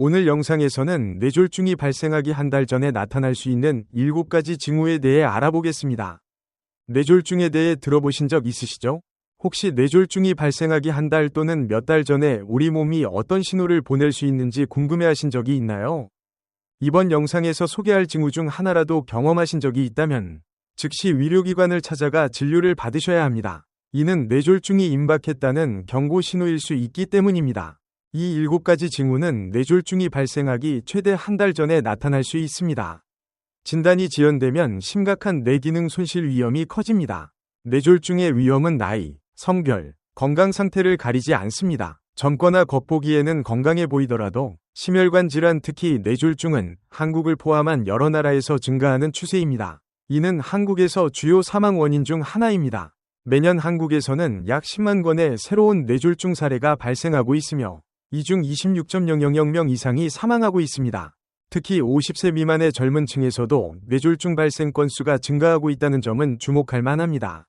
오늘 영상에서는 뇌졸중이 발생하기 한 달 전에 나타날 수 있는 7가지 징후에 대해 알아보겠습니다. 뇌졸중에 대해 들어보신 적 있으시죠? 혹시 뇌졸중이 발생하기 한 달 또는 몇 달 전에 우리 몸이 어떤 신호를 보낼 수 있는지 궁금해하신 적이 있나요? 이번 영상에서 소개할 징후 중 하나라도 경험하신 적이 있다면 즉시 의료기관을 찾아가 진료를 받으셔야 합니다. 이는 뇌졸중이 임박했다는 경고 신호일 수 있기 때문입니다. 이 7가지 징후는 뇌졸중이 발생하기 최대 한 달 전에 나타날 수 있습니다. 진단이 지연되면 심각한 뇌기능 손실 위험이 커집니다. 뇌졸중의 위험은 나이, 성별, 건강 상태를 가리지 않습니다. 젊거나 겉보기에는 건강해 보이더라도 심혈관 질환 특히 뇌졸중은 한국을 포함한 여러 나라에서 증가하는 추세입니다. 이는 한국에서 주요 사망 원인 중 하나입니다. 매년 한국에서는 약 10만 건의 새로운 뇌졸중 사례가 발생하고 있으며 이 중 26.000명 이상이 사망하고 있습니다. 특히 50세 미만의 젊은 층에서도 뇌졸중 발생 건수가 증가하고 있다는 점은 주목할 만합니다.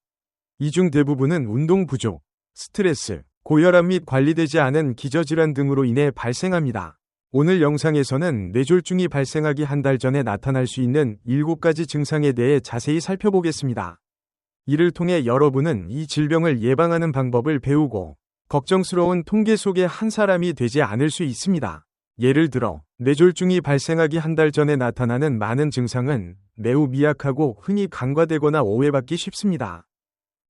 이 중 대부분은 운동 부족, 스트레스, 고혈압 및 관리되지 않은 기저질환 등으로 인해 발생합니다. 오늘 영상에서는 뇌졸중이 발생하기 한 달 전에 나타날 수 있는 7가지 증상에 대해 자세히 살펴보겠습니다. 이를 통해 여러분은 이 질병을 예방하는 방법을 배우고 걱정스러운 통계 속의 한 사람이 되지 않을 수 있습니다. 예를 들어 뇌졸중이 발생하기 한 달 전에 나타나는 많은 증상은 매우 미약하고 흔히 간과되거나 오해받기 쉽습니다.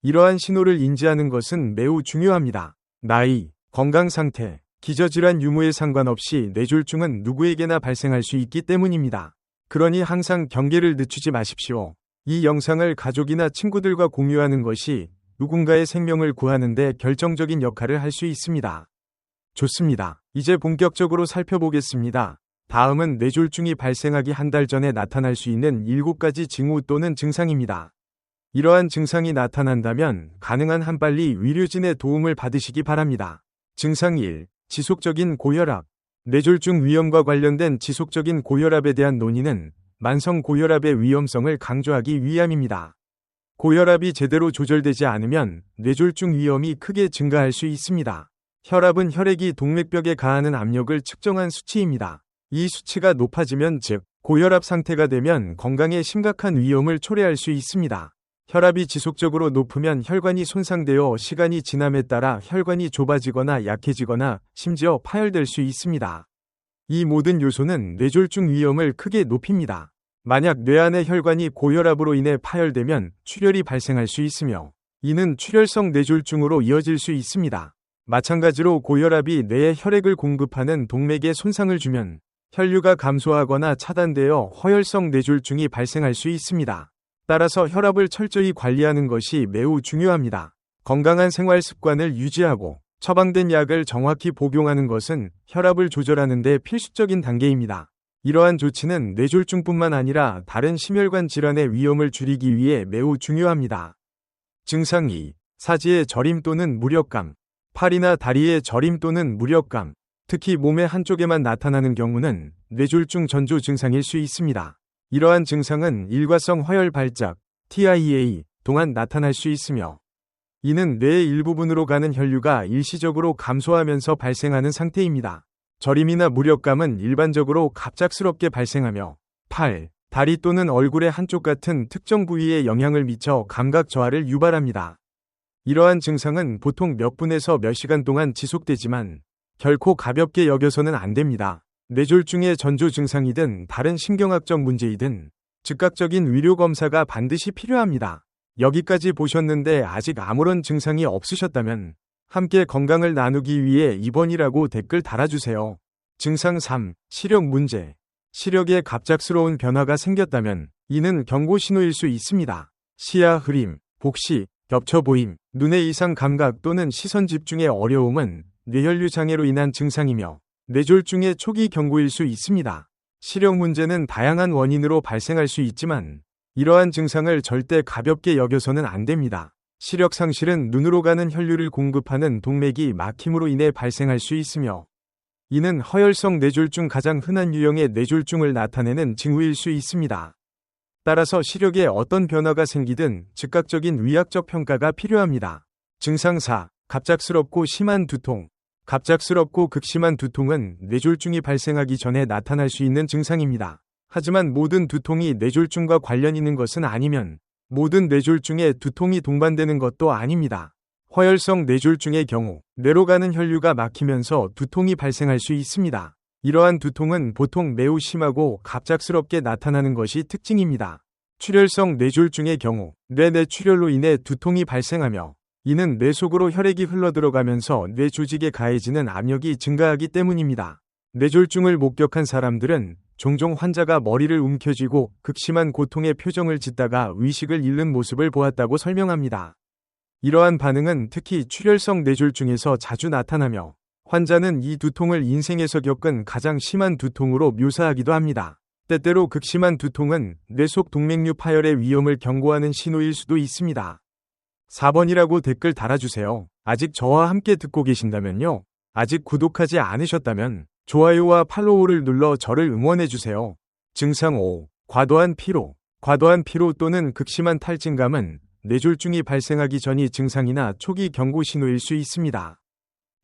이러한 신호를 인지하는 것은 매우 중요합니다. 나이, 건강 상태, 기저질환 유무에 상관없이 뇌졸중은 누구에게나 발생할 수 있기 때문입니다. 그러니 항상 경계를 늦추지 마십시오. 이 영상을 가족이나 친구들과 공유하는 것이 누군가의 생명을 구하는 데 결정적인 역할을 할 수 있습니다. 좋습니다. 이제 본격적으로 살펴보겠습니다. 다음은 뇌졸중이 발생하기 한 달 전에 나타날 수 있는 7가지 징후 또는 증상입니다. 이러한 증상이 나타난다면 가능한 한 빨리 의료진의 도움을 받으시기 바랍니다. 증상 1. 지속적인 고혈압. 뇌졸중 위험과 관련된 지속적인 고혈압에 대한 논의는 만성 고혈압의 위험성을 강조하기 위함입니다. 고혈압이 제대로 조절되지 않으면 뇌졸중 위험이 크게 증가할 수 있습니다. 혈압은 혈액이 동맥벽에 가하는 압력을 측정한 수치입니다. 이 수치가 높아지면 즉 고혈압 상태가 되면 건강에 심각한 위험을 초래할 수 있습니다. 혈압이 지속적으로 높으면 혈관이 손상되어 시간이 지남에 따라 혈관이 좁아지거나 약해지거나 심지어 파열될 수 있습니다. 이 모든 요소는 뇌졸중 위험을 크게 높입니다. 만약 뇌 안의 혈관이 고혈압으로 인해 파열되면 출혈이 발생할 수 있으며 이는 출혈성 뇌졸중으로 이어질 수 있습니다. 마찬가지로 고혈압이 뇌에 혈액을 공급하는 동맥에 손상을 주면 혈류가 감소하거나 차단되어 허혈성 뇌졸중이 발생할 수 있습니다. 따라서 혈압을 철저히 관리하는 것이 매우 중요합니다. 건강한 생활 습관을 유지하고 처방된 약을 정확히 복용하는 것은 혈압을 조절하는 데 필수적인 단계입니다. 이러한 조치는 뇌졸중뿐만 아니라 다른 심혈관 질환의 위험을 줄이기 위해 매우 중요합니다. 증상 2. 사지의 저림 또는 무력감. 팔이나 다리의 저림 또는 무력감, 특히 몸의 한쪽에만 나타나는 경우는 뇌졸중 전조 증상일 수 있습니다. 이러한 증상은 일과성 허혈 발작, TIA 동안 나타날 수 있으며 이는 뇌의 일부분으로 가는 혈류가 일시적으로 감소하면서 발생하는 상태입니다. 저림이나 무력감은 일반적으로 갑작스럽게 발생하며 팔, 다리 또는 얼굴의 한쪽 같은 특정 부위에 영향을 미쳐 감각 저하를 유발합니다. 이러한 증상은 보통 몇 분에서 몇 시간 동안 지속되지만 결코 가볍게 여겨서는 안 됩니다. 뇌졸중의 전조 증상이든 다른 신경학적 문제이든 즉각적인 의료 검사가 반드시 필요합니다. 여기까지 보셨는데 아직 아무런 증상이 없으셨다면 함께 건강을 나누기 위해 입원이라고 댓글 달아주세요. 증상 3. 시력 문제. 시력에 갑작스러운 변화가 생겼다면 이는 경고 신호일 수 있습니다. 시야 흐림, 복시, 겹쳐 보임, 눈의 이상 감각 또는 시선 집중의 어려움은 뇌혈류 장애로 인한 증상이며 뇌졸중의 초기 경고일 수 있습니다. 시력 문제는 다양한 원인으로 발생할 수 있지만 이러한 증상을 절대 가볍게 여겨서는 안 됩니다. 시력 상실은 눈으로 가는 혈류를 공급하는 동맥이 막힘으로 인해 발생할 수 있으며 이는 허혈성 뇌졸중 가장 흔한 유형의 뇌졸중을 나타내는 징후일 수 있습니다. 따라서 시력에 어떤 변화가 생기든 즉각적인 의학적 평가가 필요합니다. 증상 4. 갑작스럽고 심한 두통. 갑작스럽고 극심한 두통은 뇌졸중이 발생하기 전에 나타날 수 있는 증상입니다. 하지만 모든 두통이 뇌졸중과 관련 있는 것은 아니면 모든 뇌졸중에 두통이 동반되는 것도 아닙니다. 허혈성 뇌졸중의 경우 뇌로 가는 혈류가 막히면서 두통이 발생할 수 있습니다. 이러한 두통은 보통 매우 심하고 갑작스럽게 나타나는 것이 특징입니다. 출혈성 뇌졸중의 경우 뇌 내출혈로 인해 두통이 발생하며 이는 뇌 속으로 혈액이 흘러들어가면서 뇌 조직에 가해지는 압력이 증가하기 때문입니다. 뇌졸중을 목격한 사람들은 종종 환자가 머리를 움켜쥐고 극심한 고통의 표정을 짓다가 의식을 잃는 모습을 보았다고 설명합니다. 이러한 반응은 특히 출혈성 뇌졸중에서 자주 나타나며 환자는 이 두통을 인생에서 겪은 가장 심한 두통으로 묘사하기도 합니다. 때때로 극심한 두통은 뇌 속 동맥류 파열의 위험을 경고하는 신호일 수도 있습니다. 4번이라고 댓글 달아주세요. 아직 저와 함께 듣고 계신다면요. 아직 구독하지 않으셨다면 좋아요와 팔로우를 눌러 저를 응원해주세요. 증상 5. 과도한 피로. 과도한 피로 또는 극심한 탈진감은 뇌졸중이 발생하기 전이 증상이나 초기 경고 신호일 수 있습니다.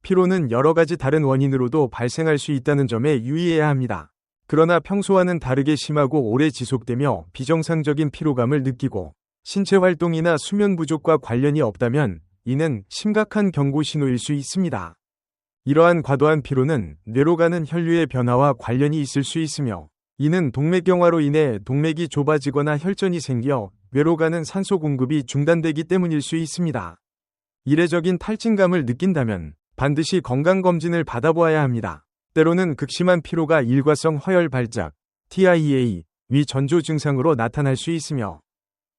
피로는 여러 가지 다른 원인으로도 발생할 수 있다는 점에 유의해야 합니다. 그러나 평소와는 다르게 심하고 오래 지속되며 비정상적인 피로감을 느끼고 신체 활동이나 수면 부족과 관련이 없다면 이는 심각한 경고 신호일 수 있습니다. 이러한 과도한 피로는 뇌로 가는 혈류의 변화와 관련이 있을 수 있으며 이는 동맥경화로 인해 동맥이 좁아지거나 혈전이 생겨 뇌로 가는 산소 공급이 중단되기 때문일 수 있습니다. 이례적인 탈진감을 느낀다면 반드시 건강검진을 받아보아야 합니다. 때로는 극심한 피로가 일과성 허혈 발작, TIA, 위 전조 증상으로 나타날 수 있으며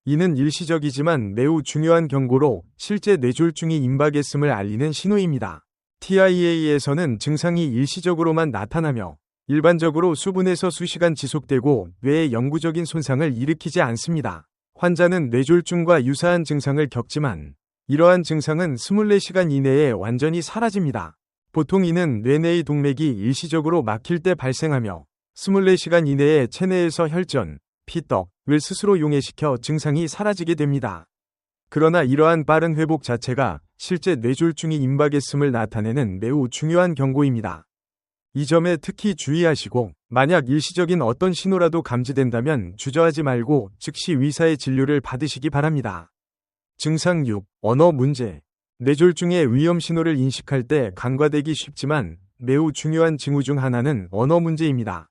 이는 일시적이지만 매우 중요한 경고로 실제 뇌졸중이 임박했음을 알리는 신호입니다. TIA에서는 증상이 일시적으로만 나타나며 일반적으로 수분에서 수시간 지속되고 뇌에 영구적인 손상을 일으키지 않습니다. 환자는 뇌졸중과 유사한 증상을 겪지만 이러한 증상은 24시간 이내에 완전히 사라집니다. 보통 이는 뇌 내의 동맥이 일시적으로 막힐 때 발생하며 24시간 이내에 체내에서 혈전, 피떡을 스스로 용해시켜 증상이 사라지게 됩니다. 그러나 이러한 빠른 회복 자체가 실제 뇌졸중이 임박했음을 나타내는 매우 중요한 경고입니다. 이 점에 특히 주의하시고 만약 일시적인 어떤 신호라도 감지된다면 주저하지 말고 즉시 의사의 진료를 받으시기 바랍니다. 증상 6. 언어 문제. 뇌졸중의 위험 신호를 인식할 때 간과되기 쉽지만 매우 중요한 징후 중 하나는 언어 문제입니다.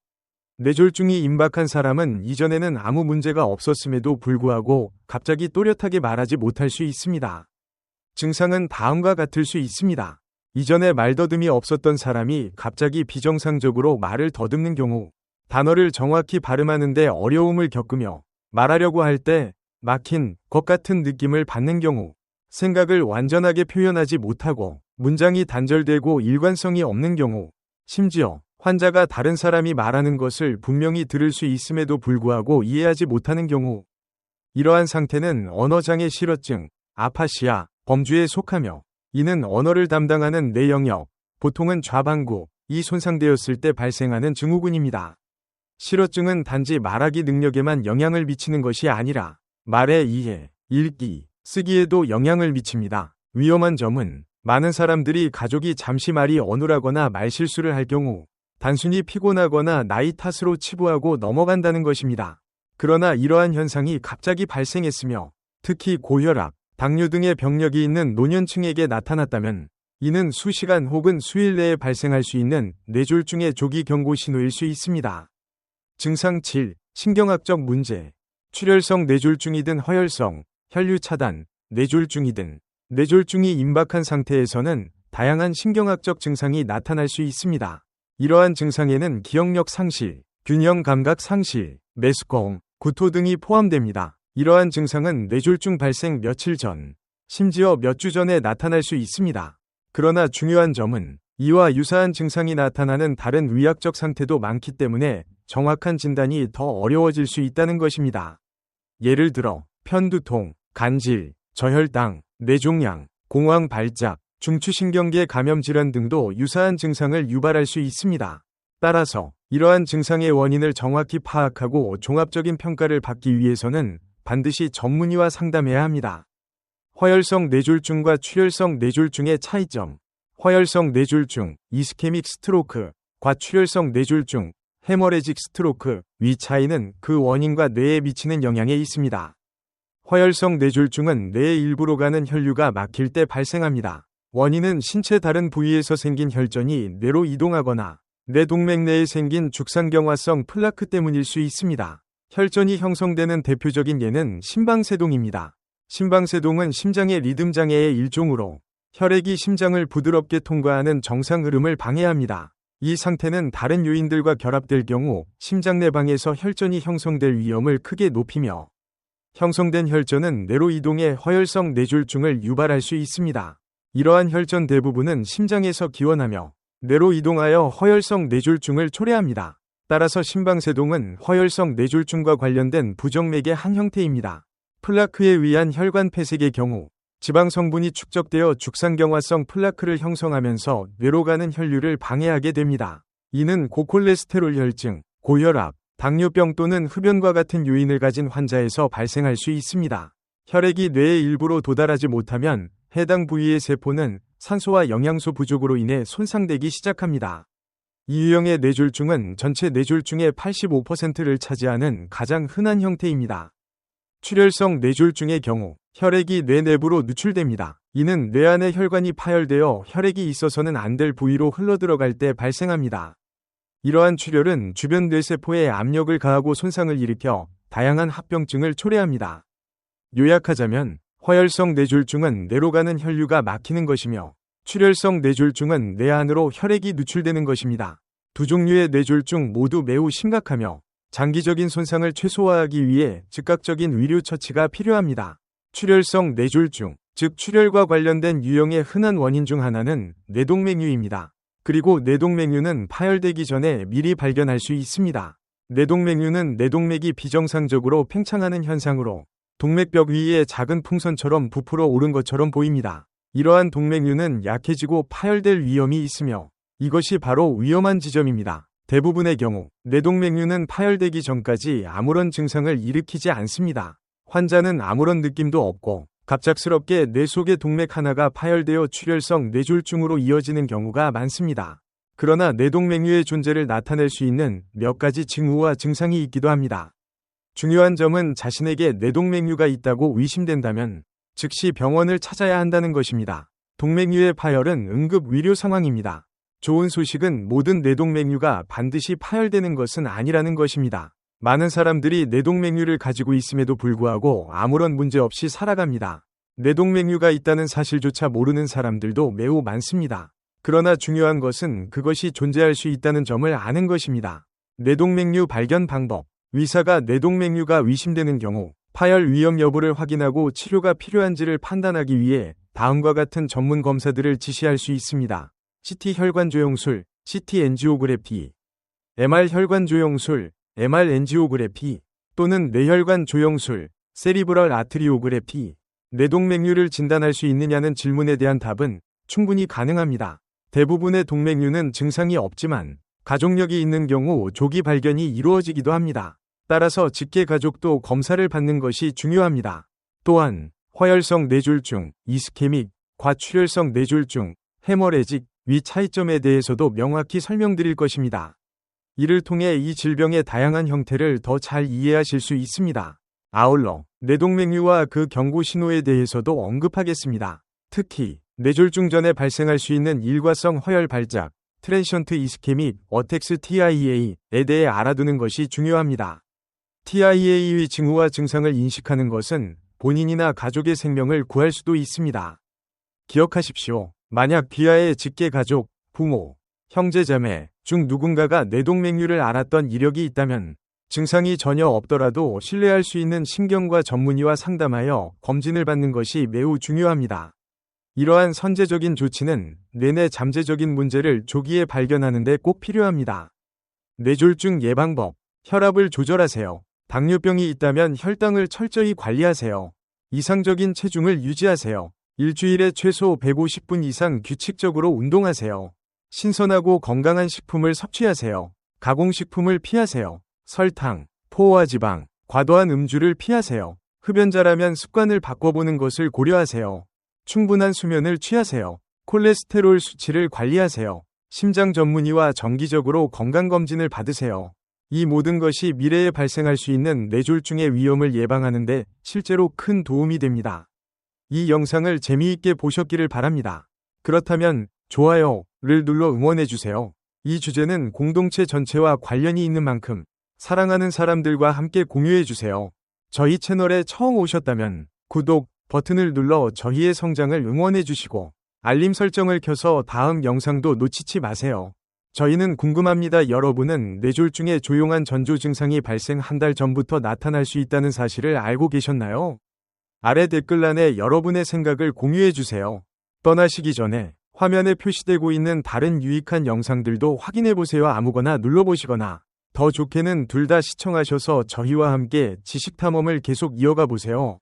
뇌졸중이 임박한 사람은 이전에는 아무 문제가 없었음에도 불구하고 갑자기 또렷하게 말하지 못할 수 있습니다. 증상은 다음과 같을 수 있습니다. 이전에 말더듬이 없었던 사람이 갑자기 비정상적으로 말을 더듬는 경우, 단어를 정확히 발음하는데 어려움을 겪으며 말하려고 할 때 막힌 것 같은 느낌을 받는 경우, 생각을 완전하게 표현하지 못하고 문장이 단절되고 일관성이 없는 경우, 심지어 환자가 다른 사람이 말하는 것을 분명히 들을 수 있음에도 불구하고 이해하지 못하는 경우, 이러한 상태는 언어장애 실어증, 아파시아, 범주에 속하며 이는 언어를 담당하는 뇌 영역, 보통은 좌반구이 손상되었을 때 발생하는 증후군입니다. 실어증은 단지 말하기 능력에만 영향을 미치는 것이 아니라 말의 이해, 읽기, 쓰기에도 영향을 미칩니다. 위험한 점은 많은 사람들이 가족이 잠시 말이 어눌하거나 말실수를 할 경우 단순히 피곤하거나 나이 탓으로 치부하고 넘어간다는 것입니다. 그러나 이러한 현상이 갑자기 발생했으며 특히 고혈압, 당뇨 등의 병력이 있는 노년층에게 나타났다면 이는 수시간 혹은 수일 내에 발생할 수 있는 뇌졸중의 조기 경고 신호일 수 있습니다. 증상 7. 신경학적 문제. 출혈성 뇌졸중이든 허혈성, 혈류 차단, 뇌졸중이든 뇌졸중이 임박한 상태에서는 다양한 신경학적 증상이 나타날 수 있습니다. 이러한 증상에는 기억력 상실, 균형 감각 상실, 메스꺼움, 구토 등이 포함됩니다. 이러한 증상은 뇌졸중 발생 며칠 전, 심지어 몇 주 전에 나타날 수 있습니다. 그러나 중요한 점은 이와 유사한 증상이 나타나는 다른 의학적 상태도 많기 때문에 정확한 진단이 더 어려워질 수 있다는 것입니다. 예를 들어 편두통, 간질, 저혈당, 뇌종양, 공황 발작, 중추신경계 감염 질환 등도 유사한 증상을 유발할 수 있습니다. 따라서 이러한 증상의 원인을 정확히 파악하고 종합적인 평가를 받기 위해서는 반드시 전문의와 상담해야 합니다. 허혈성 뇌졸중과 출혈성 뇌졸중의 차이점. 허혈성 뇌졸중, 이스케믹 스트로크, 과출혈성 뇌졸중, 헤머레직 스트로크, 위 차이는 그 원인과 뇌에 미치는 영향에 있습니다. 허혈성 뇌졸중은 뇌의 일부로 가는 혈류가 막힐 때 발생합니다. 원인은 신체 다른 부위에서 생긴 혈전이 뇌로 이동하거나 뇌동맥 내에 생긴 죽상경화성 플라크 때문일 수 있습니다. 혈전이 형성되는 대표적인 예는 심방세동입니다. 심방세동은 심장의 리듬 장애의 일종으로 혈액이 심장을 부드럽게 통과하는 정상 흐름을 방해합니다. 이 상태는 다른 요인들과 결합될 경우 심장 내방에서 혈전이 형성될 위험을 크게 높이며 형성된 혈전은 뇌로 이동해 허혈성 뇌졸중을 유발할 수 있습니다. 이러한 혈전 대부분은 심장에서 기원하며 뇌로 이동하여 허혈성 뇌졸중을 초래합니다. 따라서 심방세동은 허혈성 뇌졸중과 관련된 부정맥의 한 형태입니다. 플라크에 의한 혈관 폐색의 경우 지방 성분이 축적되어 죽상경화성 플라크를 형성하면서 뇌로 가는 혈류를 방해하게 됩니다. 이는 고콜레스테롤 혈증, 고혈압, 당뇨병 또는 흡연과 같은 요인을 가진 환자에서 발생할 수 있습니다. 혈액이 뇌의 일부로 도달하지 못하면 해당 부위의 세포는 산소와 영양소 부족으로 인해 손상되기 시작합니다. 이 유형의 뇌졸중은 전체 뇌졸중의 85%를 차지하는 가장 흔한 형태입니다. 출혈성 뇌졸중의 경우 혈액이 뇌 내부로 누출됩니다. 이는 뇌 안의 혈관이 파열되어 혈액이 있어서는 안 될 부위로 흘러들어갈 때 발생합니다. 이러한 출혈은 주변 뇌세포에 압력을 가하고 손상을 일으켜 다양한 합병증을 초래합니다. 요약하자면 허혈성 뇌졸중은 뇌로 가는 혈류가 막히는 것이며 출혈성 뇌졸중은 뇌 안으로 혈액이 누출되는 것입니다. 두 종류의 뇌졸중 모두 매우 심각하며 장기적인 손상을 최소화하기 위해 즉각적인 의료 처치가 필요합니다. 출혈성 뇌졸중, 즉 출혈과 관련된 유형의 흔한 원인 중 하나는 뇌동맥류입니다. 그리고 뇌동맥류는 파열되기 전에 미리 발견할 수 있습니다. 뇌동맥류는 뇌동맥이 비정상적으로 팽창하는 현상으로 동맥벽 위에 작은 풍선처럼 부풀어 오른 것처럼 보입니다. 이러한 동맥류는 약해지고 파열될 위험이 있으며 이것이 바로 위험한 지점입니다. 대부분의 경우 뇌동맥류는 파열되기 전까지 아무런 증상을 일으키지 않습니다. 환자는 아무런 느낌도 없고 갑작스럽게 뇌 속의 동맥 하나가 파열되어 출혈성 뇌졸중으로 이어지는 경우가 많습니다. 그러나 뇌동맥류의 존재를 나타낼 수 있는 몇 가지 징후와 증상이 있기도 합니다. 중요한 점은 자신에게 뇌동맥류가 있다고 의심된다면 즉시 병원을 찾아야 한다는 것입니다. 동맥류의 파열은 응급 위료 상황입니다. 좋은 소식은 모든 뇌동맥류가 반드시 파열되는 것은 아니라는 것입니다. 많은 사람들이 뇌동맥류를 가지고 있음에도 불구하고 아무런 문제 없이 살아갑니다. 뇌동맥류가 있다는 사실조차 모르는 사람들도 매우 많습니다. 그러나 중요한 것은 그것이 존재할 수 있다는 점을 아는 것입니다. 뇌동맥류 발견 방법. 의사가 뇌동맥류가 의심되는 경우 파열 위험 여부를 확인하고 치료가 필요한지를 판단하기 위해 다음과 같은 전문 검사들을 지시할 수 있습니다. CT 혈관 조영술, CT 엔지오그래피, MR 혈관 조영술, MR 엔지오그래피 또는 뇌혈관 조영술, 세리브럴 아트리오그래피. 뇌동맥류를 진단할 수 있느냐는 질문에 대한 답은 충분히 가능합니다. 대부분의 동맥류는 증상이 없지만 가족력이 있는 경우 조기 발견이 이루어지기도 합니다. 따라서 직계 가족도 검사를 받는 것이 중요합니다. 또한 허혈성 뇌졸중, 이스케믹, 과출혈성 뇌졸중, 헤머레직, 위 차이점에 대해서도 명확히 설명드릴 것입니다. 이를 통해 이 질병의 다양한 형태를 더 잘 이해하실 수 있습니다. 아울러 뇌동맥류와 그 경고 신호에 대해서도 언급하겠습니다. 특히 뇌졸중 전에 발생할 수 있는 일과성 허혈 발작, 트랜션트 이스케믹, 어텍스 TIA에 대해 알아두는 것이 중요합니다. TIA의 징후와 증상을 인식하는 것은 본인이나 가족의 생명을 구할 수도 있습니다. 기억하십시오. 만약 귀하의 직계 가족, 부모, 형제자매 중 누군가가 뇌동맥류를 앓았던 이력이 있다면 증상이 전혀 없더라도 신뢰할 수 있는 신경과 전문의와 상담하여 검진을 받는 것이 매우 중요합니다. 이러한 선제적인 조치는 뇌내 잠재적인 문제를 조기에 발견하는 데 꼭 필요합니다. 뇌졸중 예방법. 혈압을 조절하세요. 당뇨병이 있다면 혈당을 철저히 관리하세요. 이상적인 체중을 유지하세요. 일주일에 최소 150분 이상 규칙적으로 운동하세요. 신선하고 건강한 식품을 섭취하세요. 가공식품을 피하세요. 설탕, 포화지방, 과도한 음주를 피하세요. 흡연자라면 습관을 바꿔보는 것을 고려하세요. 충분한 수면을 취하세요. 콜레스테롤 수치를 관리하세요. 심장 전문의와 정기적으로 건강검진을 받으세요. 이 모든 것이 미래에 발생할 수 있는 뇌졸중의 위험을 예방하는 데 실제로 큰 도움이 됩니다. 이 영상을 재미있게 보셨기를 바랍니다. 그렇다면 좋아요를 눌러 응원해주세요. 이 주제는 공동체 전체와 관련이 있는 만큼 사랑하는 사람들과 함께 공유해주세요. 저희 채널에 처음 오셨다면 구독 버튼을 눌러 저희의 성장을 응원해주시고 알림 설정을 켜서 다음 영상도 놓치지 마세요. 저희는 궁금합니다. 여러분은 뇌졸중의 조용한 전조 증상이 발생 한 달 전부터 나타날 수 있다는 사실을 알고 계셨나요? 아래 댓글란에 여러분의 생각을 공유해주세요. 떠나시기 전에 화면에 표시되고 있는 다른 유익한 영상들도 확인해보세요. 아무거나 눌러보시거나 더 좋게는 둘 다 시청하셔서 저희와 함께 지식탐험을 계속 이어가 보세요.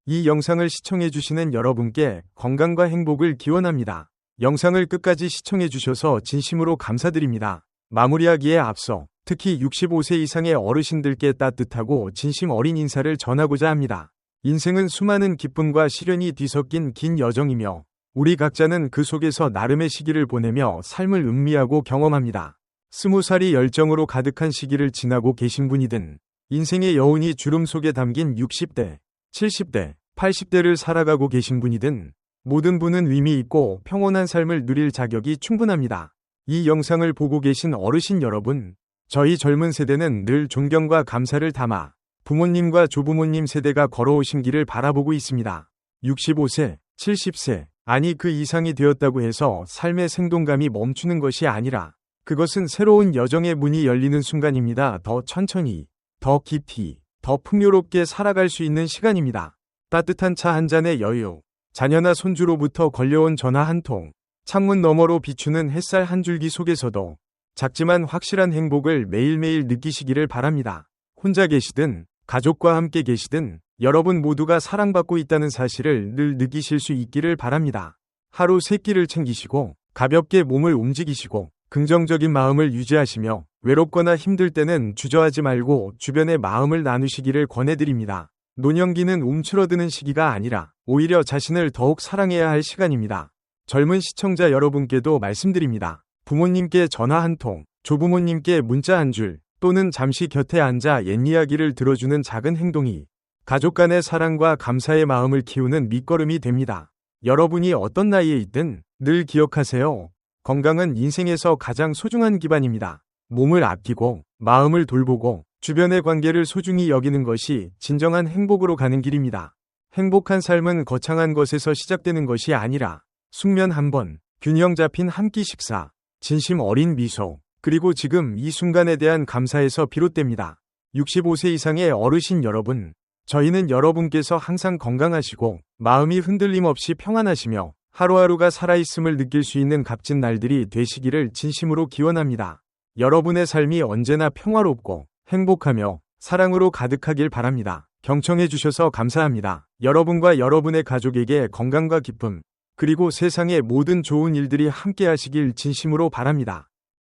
이 영상을 시청해주시는 여러분께 건강과 행복을 기원합니다. 영상을 끝까지 시청해주셔서 진심으로 감사드립니다. 마무리하기에 앞서 특히 65세 이상의 어르신들께 따뜻하고 진심 어린 인사를 전하고자 합니다. 인생은 수많은 기쁨과 시련이 뒤섞인 긴 여정이며 우리 각자는 그 속에서 나름의 시기를 보내며 삶을 음미하고 경험합니다. 20살이 열정으로 가득한 시기를 지나고 계신 분이든 인생의 여운이 주름 속에 담긴 60대, 70대, 80대를 살아가고 계신 분이든 모든 분은 의미 있고 평온한 삶을 누릴 자격이 충분합니다. 이 영상을 보고 계신 어르신 여러분, 저희 젊은 세대는 늘 존경과 감사를 담아 부모님과 조부모님 세대가 걸어오신 길을 바라보고 있습니다. 65세, 70세, 아니 그 이상이 되었다고 해서 삶의 생동감이 멈추는 것이 아니라 그것은 새로운 여정의 문이 열리는 순간입니다. 더 천천히, 더 깊이, 더 풍요롭게 살아갈 수 있는 시간입니다. 따뜻한 차 한 잔의 여유, 자녀나 손주로부터 걸려온 전화 한 통, 창문 너머로 비추는 햇살 한 줄기 속에서도 작지만 확실한 행복을 매일매일 느끼시기를 바랍니다. 혼자 계시든 가족과 함께 계시든 여러분 모두가 사랑받고 있다는 사실을 늘 느끼실 수 있기를 바랍니다. 하루 세 끼를 챙기시고 가볍게 몸을 움직이시고 긍정적인 마음을 유지하시며 외롭거나 힘들 때는 주저하지 말고 주변의 마음을 나누시기를 권해드립니다. 노년기는 움츠러드는 시기가 아니라 오히려 자신을 더욱 사랑해야 할 시간입니다. 젊은 시청자 여러분께도 말씀드립니다. 부모님께 전화 한 통, 조부모님께 문자 한 줄, 또는 잠시 곁에 앉아 옛 이야기를 들어주는 작은 행동이 가족 간의 사랑과 감사의 마음을 키우는 밑거름이 됩니다. 여러분이 어떤 나이에 있든 늘 기억하세요. 건강은 인생에서 가장 소중한 기반입니다. 몸을 아끼고 마음을 돌보고 주변의 관계를 소중히 여기는 것이 진정한 행복으로 가는 길입니다. 행복한 삶은 거창한 것에서 시작되는 것이 아니라 숙면 한 번, 균형 잡힌 한 끼 식사, 진심 어린 미소, 그리고 지금 이 순간에 대한 감사에서 비롯됩니다. 65세 이상의 어르신 여러분, 저희는 여러분께서 항상 건강하시고 마음이 흔들림 없이 평안하시며 하루하루가 살아있음을 느낄 수 있는 값진 날들이 되시기를 진심으로 기원합니다. 여러분의 삶이 언제나 평화롭고 행복하며 사랑으로 가득하길 바랍니다. 경청해 주셔서 감사합니다. 여러분과 여러분의 가족에게 건강과 기쁨, 그리고 세상의 모든 좋은 일들이 함께 하시길 진심으로 바랍니다.